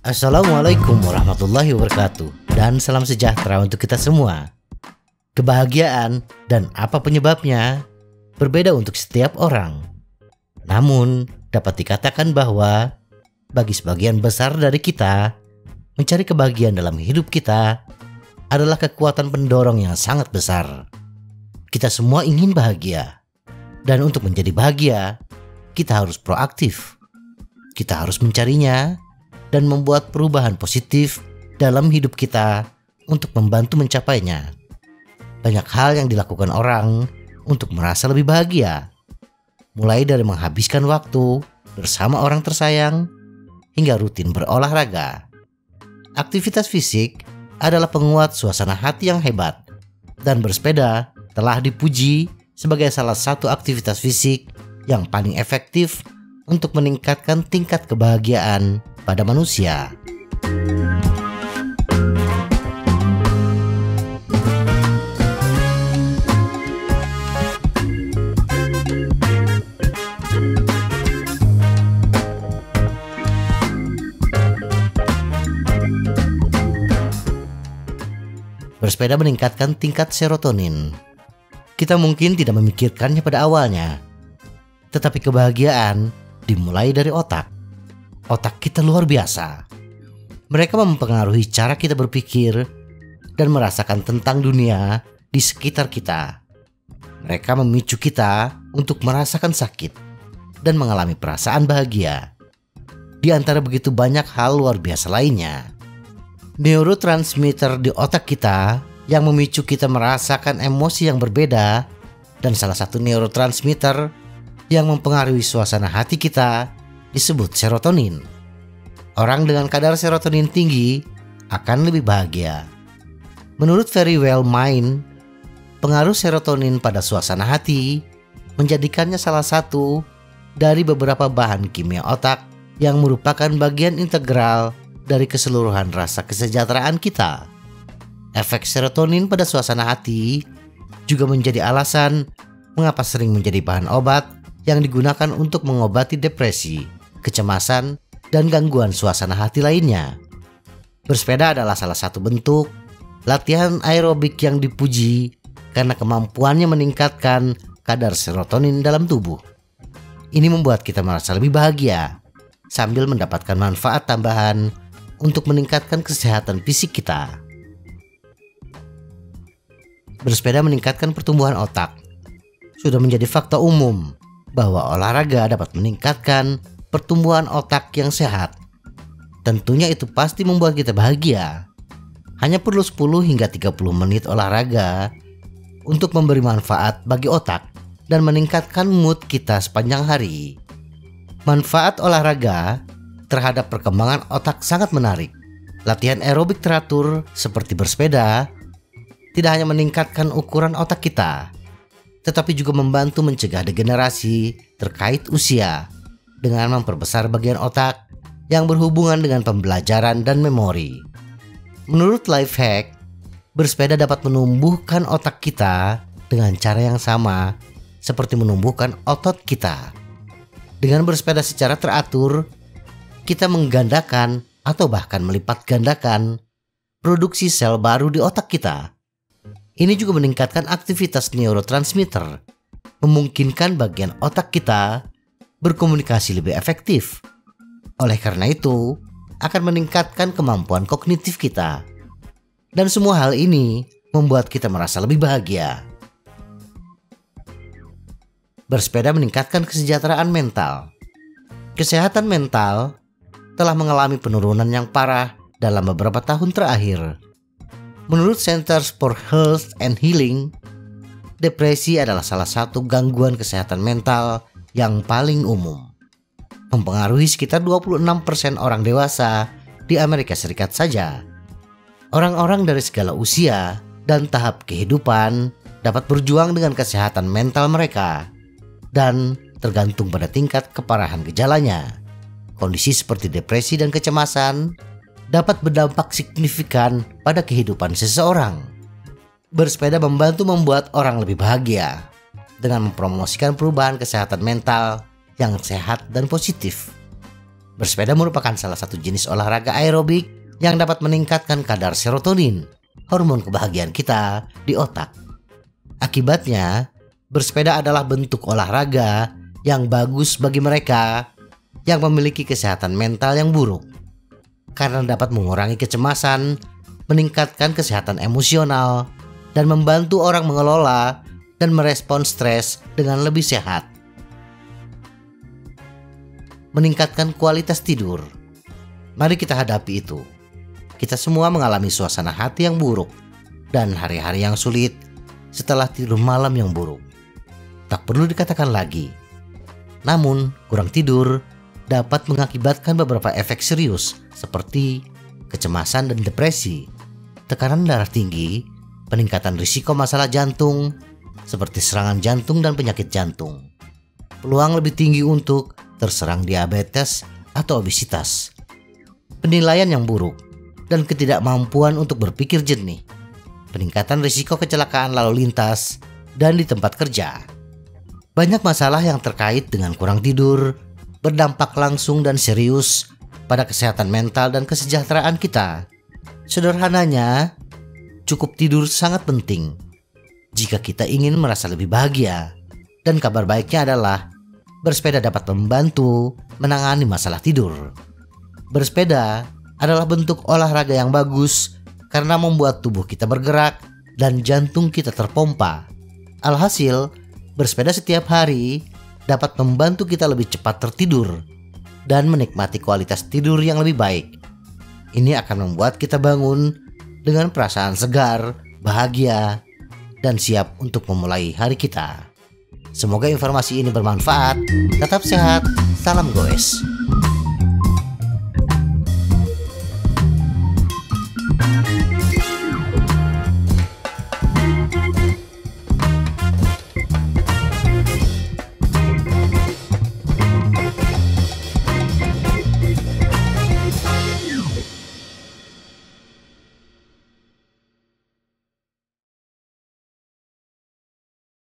Assalamualaikum warahmatullahi wabarakatuh, dan salam sejahtera untuk kita semua. Kebahagiaan dan apa penyebabnya berbeda untuk setiap orang. Namun dapat dikatakan bahwa bagi sebagian besar dari kita, mencari kebahagiaan dalam hidup kita adalah kekuatan pendorong yang sangat besar. Kita semua ingin bahagia, dan untuk menjadi bahagia, kita harus proaktif. Kita harus mencarinya dan membuat perubahan positif dalam hidup kita untuk membantu mencapainya. Banyak hal yang dilakukan orang untuk merasa lebih bahagia, mulai dari menghabiskan waktu bersama orang tersayang hingga rutin berolahraga. Aktivitas fisik adalah penguat suasana hati yang hebat, dan bersepeda telah dipuji sebagai salah satu aktivitas fisik yang paling efektif untuk meningkatkan tingkat kebahagiaan pada manusia. Bersepeda meningkatkan tingkat serotonin. Kita mungkin tidak memikirkannya pada awalnya, tetapi kebahagiaan dimulai dari otak. Otak kita luar biasa. Mereka mempengaruhi cara kita berpikir dan merasakan tentang dunia di sekitar kita. Mereka memicu kita untuk merasakan sakit dan mengalami perasaan bahagia. Di antara begitu banyak hal luar biasa lainnya, neurotransmitter di otak kita yang memicu kita merasakan emosi yang berbeda, dan salah satu neurotransmitter yang mempengaruhi suasana hati kita disebut serotonin. Orang dengan kadar serotonin tinggi akan lebih bahagia. Menurut Verywell Mind, pengaruh serotonin pada suasana hati menjadikannya salah satu dari beberapa bahan kimia otak yang merupakan bagian integral dari keseluruhan rasa kesejahteraan kita. Efek serotonin pada suasana hati juga menjadi alasan mengapa sering menjadi bahan obat yang digunakan untuk mengobati depresi, kecemasan, dan gangguan suasana hati lainnya. Bersepeda adalah salah satu bentuk latihan aerobik yang dipuji karena kemampuannya meningkatkan kadar serotonin dalam tubuh. Ini membuat kita merasa lebih bahagia sambil mendapatkan manfaat tambahan untuk meningkatkan kesehatan fisik kita. Bersepeda meningkatkan pertumbuhan otak. Sudah menjadi fakta umum bahwa olahraga dapat meningkatkan pertumbuhan otak yang sehat. Tentunya itu pasti membuat kita bahagia. Hanya perlu 10 hingga 30 menit olahraga untuk memberi manfaat bagi otak dan meningkatkan mood kita sepanjang hari. Manfaat olahraga terhadap perkembangan otak sangat menarik. Latihan aerobik teratur seperti bersepeda tidak hanya meningkatkan ukuran otak kita, tetapi juga membantu mencegah degenerasi terkait usia dengan memperbesar bagian otak yang berhubungan dengan pembelajaran dan memori. Menurut Lifehack, bersepeda dapat menumbuhkan otak kita dengan cara yang sama seperti menumbuhkan otot kita. Dengan bersepeda secara teratur, kita menggandakan atau bahkan melipat gandakan produksi sel baru di otak kita. Ini juga meningkatkan aktivitas neurotransmitter, memungkinkan bagian otak kita berkomunikasi lebih efektif. Oleh karena itu, akan meningkatkan kemampuan kognitif kita. Dan semua hal ini membuat kita merasa lebih bahagia. Bersepeda meningkatkan kesejahteraan mental. Kesehatan mental telah mengalami penurunan yang parah dalam beberapa tahun terakhir. Menurut Centers for Health and Healing, depresi adalah salah satu gangguan kesehatan mental yang paling umum. Mempengaruhi sekitar 26% orang dewasa di Amerika Serikat saja. Orang-orang dari segala usia dan tahap kehidupan dapat berjuang dengan kesehatan mental mereka, dan tergantung pada tingkat keparahan gejalanya. Kondisi seperti depresi dan kecemasan dapat berdampak signifikan pada kehidupan seseorang. Bersepeda membantu membuat orang lebih bahagia. dengan mempromosikan perubahan kesehatan mental yang sehat dan positif. Bersepeda merupakan salah satu jenis olahraga aerobik yang dapat meningkatkan kadar serotonin, hormon kebahagiaan kita di otak. Akibatnya, bersepeda adalah bentuk olahraga yang bagus bagi mereka yang memiliki kesehatan mental yang buruk, karena dapat mengurangi kecemasan, meningkatkan kesehatan emosional, dan membantu orang mengelola dan merespon stres dengan lebih sehat. Meningkatkan kualitas tidur. Mari kita hadapi itu. Kita semua mengalami suasana hati yang buruk dan hari-hari yang sulit setelah tidur malam yang buruk. Tak perlu dikatakan lagi. Namun, kurang tidur dapat mengakibatkan beberapa efek serius seperti kecemasan dan depresi, tekanan darah tinggi, peningkatan risiko masalah jantung seperti serangan jantung dan penyakit jantung, peluang lebih tinggi untuk terserang diabetes atau obesitas, penilaian yang buruk, dan ketidakmampuan untuk berpikir jernih, peningkatan risiko kecelakaan lalu lintas, dan di tempat kerja. Banyak masalah yang terkait dengan kurang tidur berdampak langsung dan serius pada kesehatan mental dan kesejahteraan kita. Sederhananya, cukup tidur sangat penting jika kita ingin merasa lebih bahagia. Dan kabar baiknya adalah bersepeda dapat membantu menangani masalah tidur. Bersepeda adalah bentuk olahraga yang bagus karena membuat tubuh kita bergerak dan jantung kita terpompa. Alhasil, bersepeda setiap hari dapat membantu kita lebih cepat tertidur dan menikmati kualitas tidur yang lebih baik. Ini akan membuat kita bangun dengan perasaan segar, bahagia, dan siap untuk memulai hari kita. Semoga informasi ini bermanfaat. Tetap sehat, salam goes.